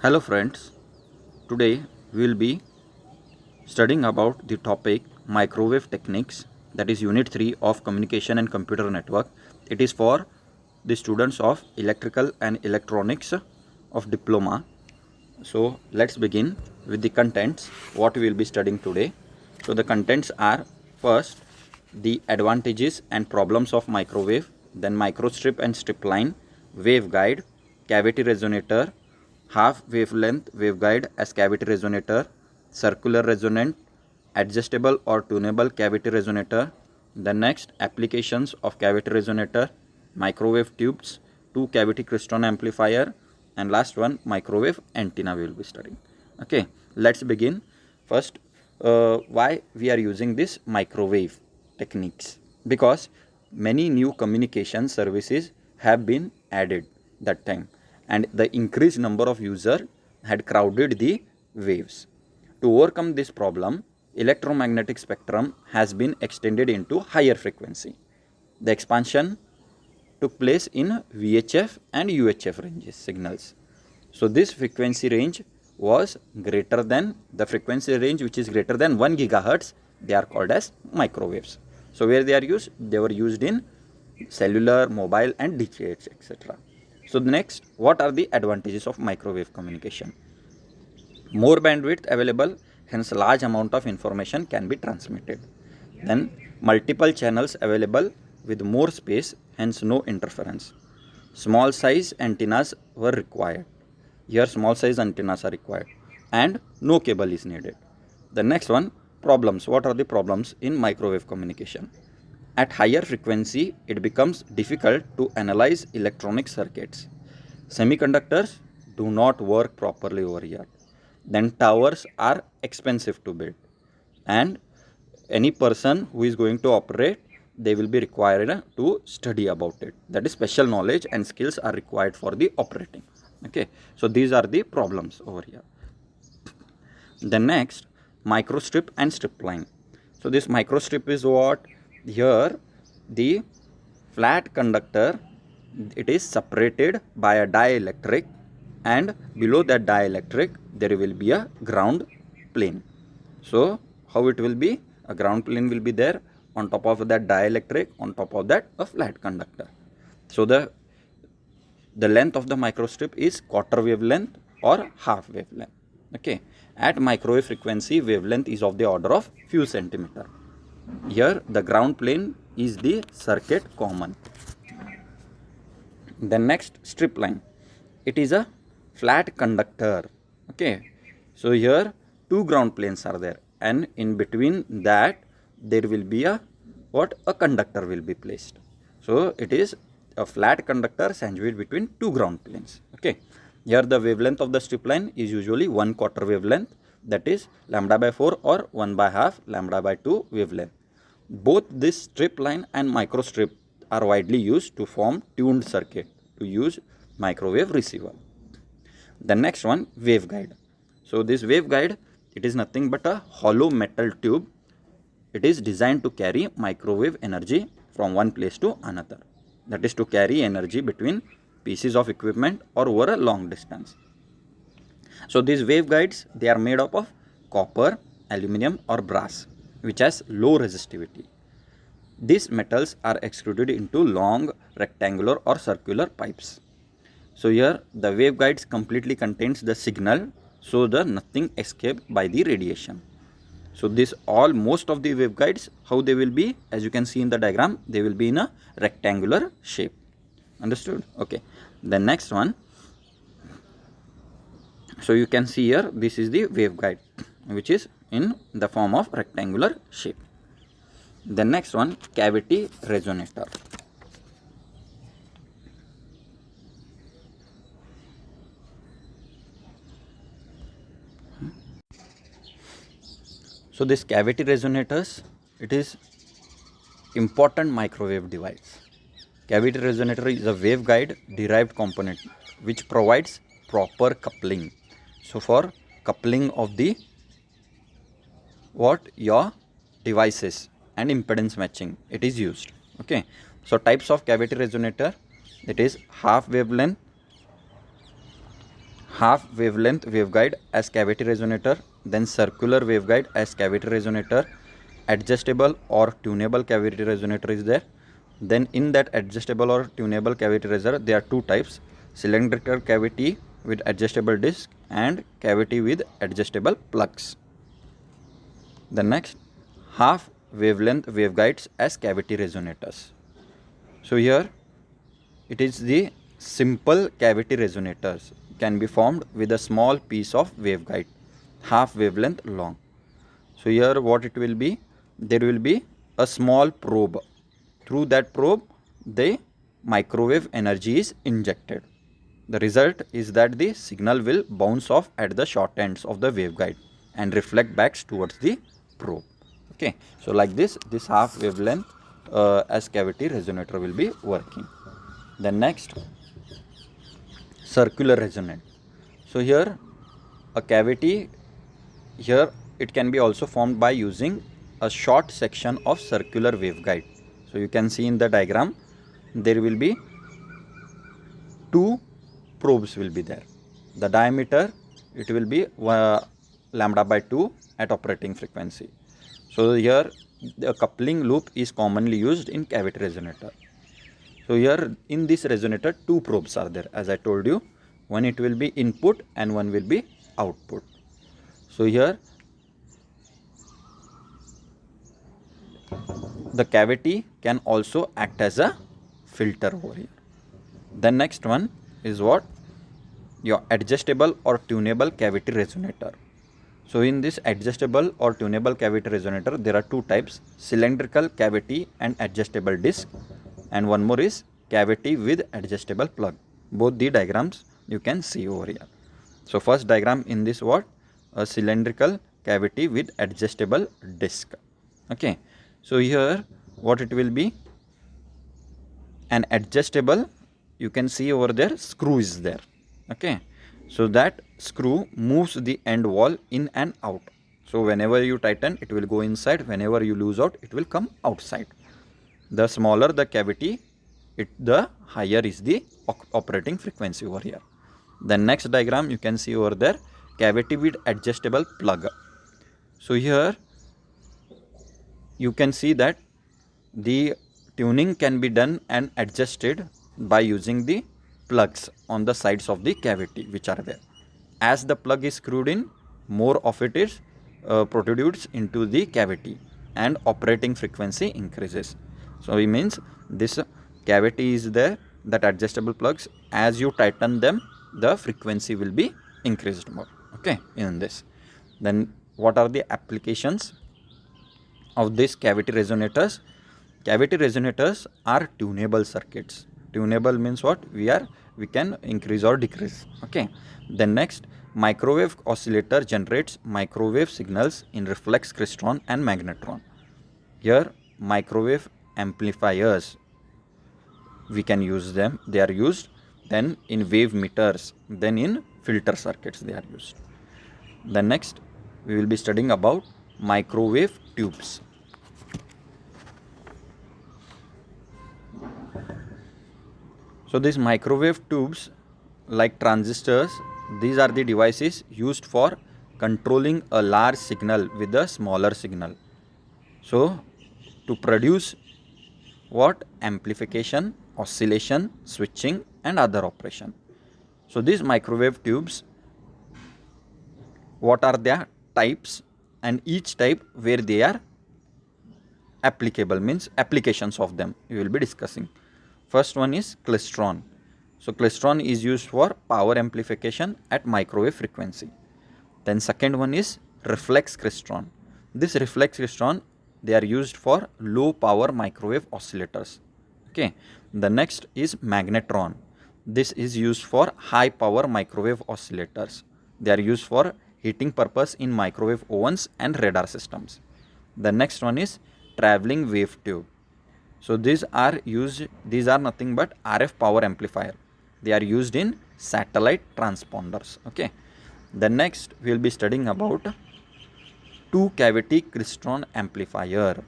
Hello friends, today we will be studying about the topic microwave techniques, that is unit 3 of communication and computer network. It is for the students of electrical and electronics of diploma. So let's begin with the contents what we will be studying today. So the contents are: first, the advantages and problems of microwave, then microstrip and strip line, waveguide, cavity resonator, half wavelength waveguide as cavity resonator, circular resonant, adjustable or tunable cavity resonator. The next, applications of cavity resonator, microwave tubes, two cavity Crystal amplifier, and last one, microwave antenna we will be studying. Okay, let's begin. First, why we are using this microwave techniques? Because many new communication services have been added that time, and the increased number of users had crowded the waves. To overcome this problem, electromagnetic spectrum has been extended into higher frequency. The expansion took place in VHF and UHF ranges signals. So this frequency range was greater than the frequency range which is greater than 1 gigahertz. They are called as microwaves. So where they are used? They were used in cellular, mobile and DTH, etc. So next, what are the advantages of microwave communication? More bandwidth available, hence large amount of information can be transmitted. Then multiple channels available with more space, hence no interference. Small size antennas were required. Here small size antennas are required and no cable is needed. The next one, problems. What are the problems in microwave communication? At higher frequency, it becomes difficult to analyze electronic circuits. Semiconductors do not work properly over here. Then towers are expensive to build, and any person who is going to operate, they will be required to study about it. That is, special knowledge and skills are required for the operating. Okay, so these are the problems over here. The next, microstrip and strip line. So this microstrip is what? Here the flat conductor, it is separated by a dielectric, and below that dielectric there will be a ground plane. So how it will be? A ground plane will be there, on top of that dielectric, on top of that a flat conductor. So the length of the microstrip is quarter wavelength or half wavelength. Okay, at microwave frequency, wavelength is of the order of few centimeter. Here the ground plane is the circuit common. The next, strip line, it is a flat conductor. Okay, so here two ground planes are there, and in between that there will be a conductor will be placed. So it is a flat conductor sandwiched between two ground planes. Okay, here the wavelength of the strip line is usually 1/4 wavelength, that is lambda by 4 or 1 by half lambda by 2 wavelength. Both this strip line and microstrip are widely used to form tuned circuit to use microwave receiver. The next one, waveguide. So this waveguide, it is nothing but a hollow metal tube. It is designed to carry microwave energy from one place to another. That is to carry energy between pieces of equipment or over a long distance. So these waveguides, they are made up of copper, aluminum or brass, which has low resistivity. These metals are extruded into long rectangular or circular pipes. So here the waveguides completely contains the signal, so the nothing escape by the radiation. So this most of the waveguides, how they will be, as you can see in the diagram, they will be in a rectangular shape. Understood? Okay. The next one, so you can see here, this is the waveguide which is in the form of rectangular shape. The next one, cavity resonator. So this cavity resonators, it is important microwave device. Cavity resonator is a waveguide derived component which provides proper coupling. So for coupling of the your devices and impedance matching, it is used. Okay, so types of cavity resonator, it is half wavelength, half wavelength waveguide as cavity resonator, then circular waveguide as cavity resonator, adjustable or tunable cavity resonator is there. Then in that adjustable or tunable cavity resonator, there are two types: cylindrical cavity with adjustable disc and cavity with adjustable plugs. The next, half wavelength waveguides as cavity resonators. So here it is the simple cavity resonators can be formed with a small piece of waveguide half wavelength long. So here what it will be, there will be a small probe. Through that probe the microwave energy is injected. The result is that the signal will bounce off at the short ends of the waveguide and reflect back towards the probe. Okay, so like this half wavelength as cavity resonator will be working. Then next, circular resonant. So here a cavity, here it can be also formed by using a short section of circular waveguide. So you can see in the diagram there will be two probes will be there. The diameter, it will be lambda by 2 at operating frequency. So here the coupling loop is commonly used in cavity resonator. So here in this resonator two probes are there, as I told you. One it will be input and one will be output. So here the cavity can also act as a filter over here. The next one is what? Your adjustable or tunable cavity resonator. So in this adjustable or tunable cavity resonator, there are two types: cylindrical cavity and adjustable disc, and one more is cavity with adjustable plug. Both the diagrams you can see over here. So first diagram in this, what? A cylindrical cavity with adjustable disc. Okay, so here what it will be? An adjustable, you can see over there, screw is there. Okay, so that screw moves the end wall in and out. So whenever you tighten, it will go inside. Whenever you lose out, it will come outside. The smaller the cavity, the higher is the operating frequency over here. The next diagram you can see over there, cavity with adjustable plug. So here you can see that the tuning can be done and adjusted by using the plugs on the sides of the cavity which are there. As the plug is screwed in, more of it is protrudes into the cavity and operating frequency increases. So it means this cavity is there, that adjustable plugs, as you tighten them, the frequency will be increased more. Okay, in this. Then what are the applications of these cavity resonators? Cavity resonators are tunable circuits. Tunable means what? We can increase or decrease. Okay. Then next, microwave oscillator generates microwave signals in reflex klystron and magnetron. Here microwave amplifiers, we can use them. They are used then in wave meters, then in filter circuits they are used. Then next we will be studying about microwave tubes. So these microwave tubes, like transistors, these are the devices used for controlling a large signal with a smaller signal. So to produce what? Amplification, oscillation, switching and other operation. So these microwave tubes, what are their types, and each type where they are applicable, means applications of them we will be discussing. First one is klystron. So klystron is used for power amplification at microwave frequency. Then second one is reflex klystron. This reflex klystron, they are used for low power microwave oscillators. Okay. The next is magnetron. This is used for high power microwave oscillators. They are used for heating purpose in microwave ovens and radar systems. The next one is traveling wave tube. So these are nothing but RF power amplifier. They are used in satellite transponders. Okay. The next we will be studying about two cavity klystron amplifier.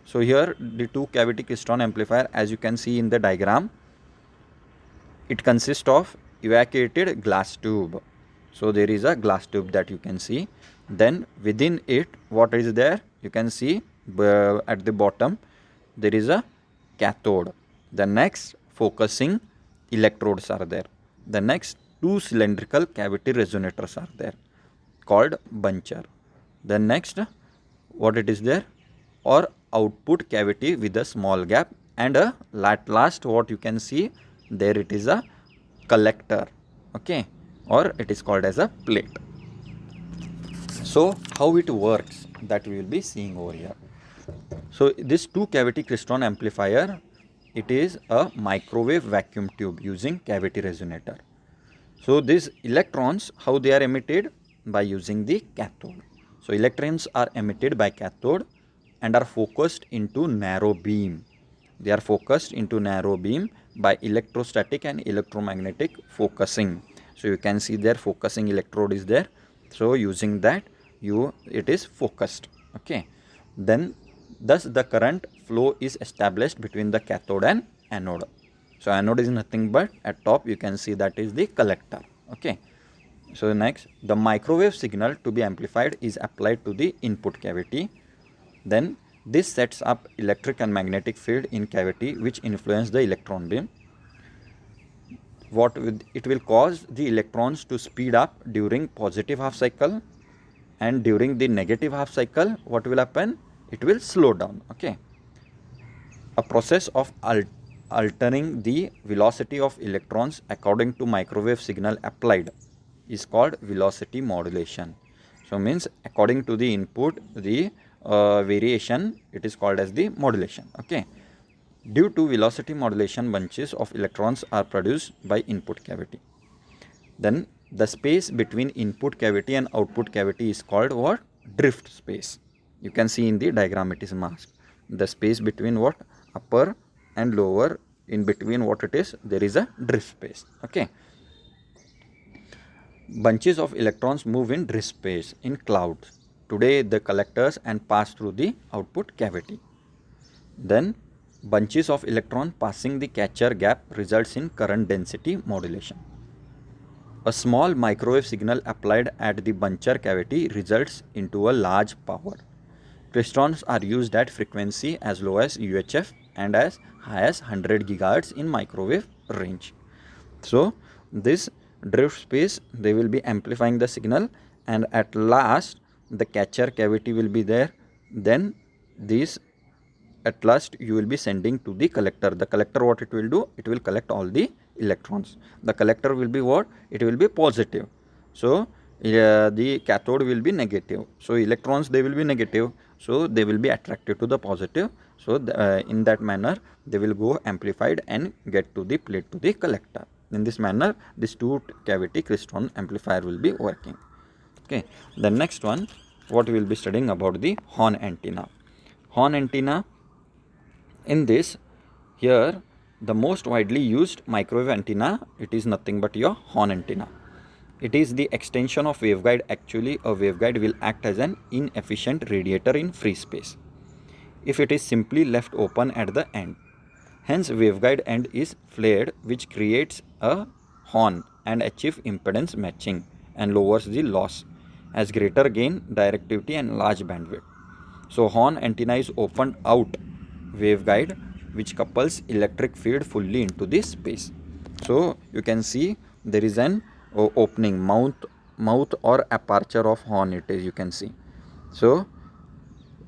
So here the two cavity klystron amplifier, as you can see in the diagram, it consists of evacuated glass tube. So there is a glass tube that you can see. Then within it, what is there? You can see at the bottom there is a cathode. The next focusing electrodes are there. The next two cylindrical cavity resonators are there called buncher. The next, what it is there, or output cavity with a small gap, and at last what you can see there, it is a collector, okay, or it is called as a plate. So how it works, that we will be seeing over here. So this two cavity Klystron amplifier, it is a microwave vacuum tube using cavity resonator. So these electrons, how they are emitted? By using the cathode. So electrons are emitted by cathode and are focused into narrow beam. They are focused into narrow beam by electrostatic and electromagnetic focusing. So you can see there focusing electrode is there. So using that, it is focused. Okay. Then thus the current flow is established between the cathode and anode. So anode is nothing but at top you can see that is the collector. Okay. So next, the microwave signal to be amplified is applied to the input cavity. Then this sets up electric and magnetic field in cavity which influence the electron beam. It will cause the electrons to speed up during positive half cycle, and during the negative half cycle, what will happen? It will slow down. Okay. A process of altering the velocity of electrons according to microwave signal applied is called velocity modulation. So means according to the input, the variation, it is called as the modulation. Okay. Due to velocity modulation, bunches of electrons are produced by input cavity. Then the space between input cavity and output cavity is called what? Drift space. You can see in the diagram it is masked. The space between what? Upper and lower, in between what it is, there is a drift space. Okay. Bunches of electrons move in drift space in clouds. Today the collectors and pass through the output cavity. Then bunches of electrons passing the catcher gap results in current density modulation. A small microwave signal applied at the buncher cavity results into a large power. Klystrons are used at frequency as low as UHF and as high as 100 GHz in microwave range. So this drift space, they will be amplifying the signal, and at last the catcher cavity will be there. Then this at last you will be sending to the collector. The collector, what it will do? It will collect all the electrons. The collector will be what? It will be positive. So the cathode will be negative. So electrons, they will be negative. So they will be attracted to the positive. So in that manner they will go amplified and get to the plate, to the collector. In this manner this two cavity Klystron amplifier will be working. Okay. The next one, what we will be studying about the horn antenna. Horn antenna, in this, here the most widely used microwave antenna, it is nothing but your horn antenna. It is the extension of waveguide. Actually a waveguide will act as an inefficient radiator in free space if it is simply left open at the end. Hence waveguide end is flared, which creates a horn and achieve impedance matching and lowers the loss, has greater gain, directivity and large bandwidth. So horn antenna is opened out waveguide which couples electric field fully into this space. So you can see there is an opening, mouth or aperture of horn, it is, you can see. So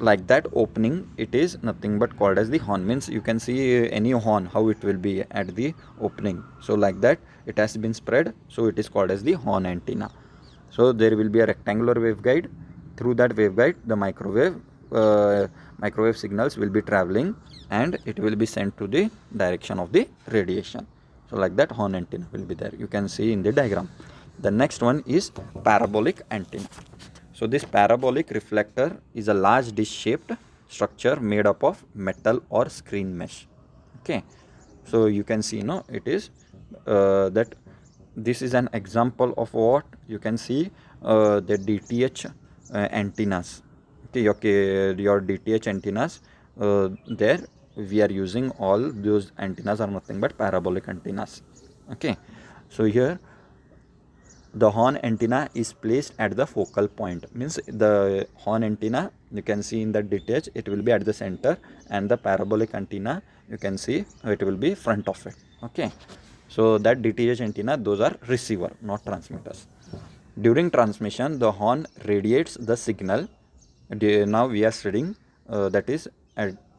like that opening, it is nothing but called as the horn. Means you can see any horn how it will be at the opening. So like that it has been spread, so it is called as the horn antenna. So there will be a rectangular waveguide. Through that waveguide the microwave signals will be traveling and it will be sent to the direction of the radiation. So like that horn antenna will be there, you can see in the diagram. The next one is parabolic antenna. So this parabolic reflector is a large dish shaped structure made up of metal or screen mesh. Okay. So you can see, it is that this is an example of what you can see, the DTH antennas. Okay, your DTH antennas, there we are using all those antennas are nothing but parabolic antennas. Okay. So here the horn antenna is placed at the focal point, means the horn antenna you can see in the detach, it will be at the center, and the parabolic antenna you can see it will be front of it. Okay, so that DTH antenna, those are receiver, not transmitters. During transmission, the horn radiates the signal. Now we are studying that is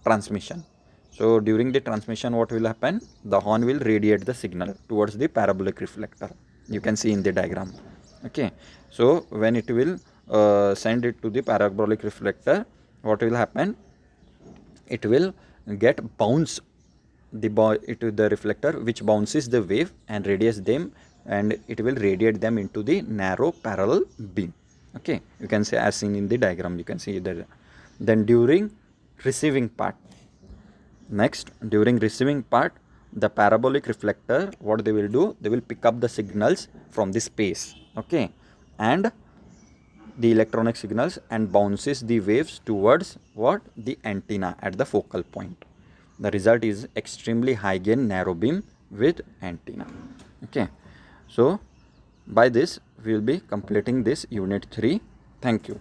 transmission. So during the transmission, what will happen? The horn will radiate the signal towards the parabolic reflector. You can see in the diagram. Okay, so when it will send it to the parabolic reflector, what will happen? It will get bounce the reflector, which bounces the wave and radiates them, and it will radiate them into the narrow parallel beam. Okay, you can see as seen in the diagram, you can see that. Then during receiving part, next during receiving part, the parabolic reflector, what they will do, they will pick up the signals from the space. Okay, and the electronic signals and bounces the waves towards what, the antenna at the focal point. The result is extremely high gain narrow beam with antenna. Okay, so by this we will be completing this unit 3. Thank you.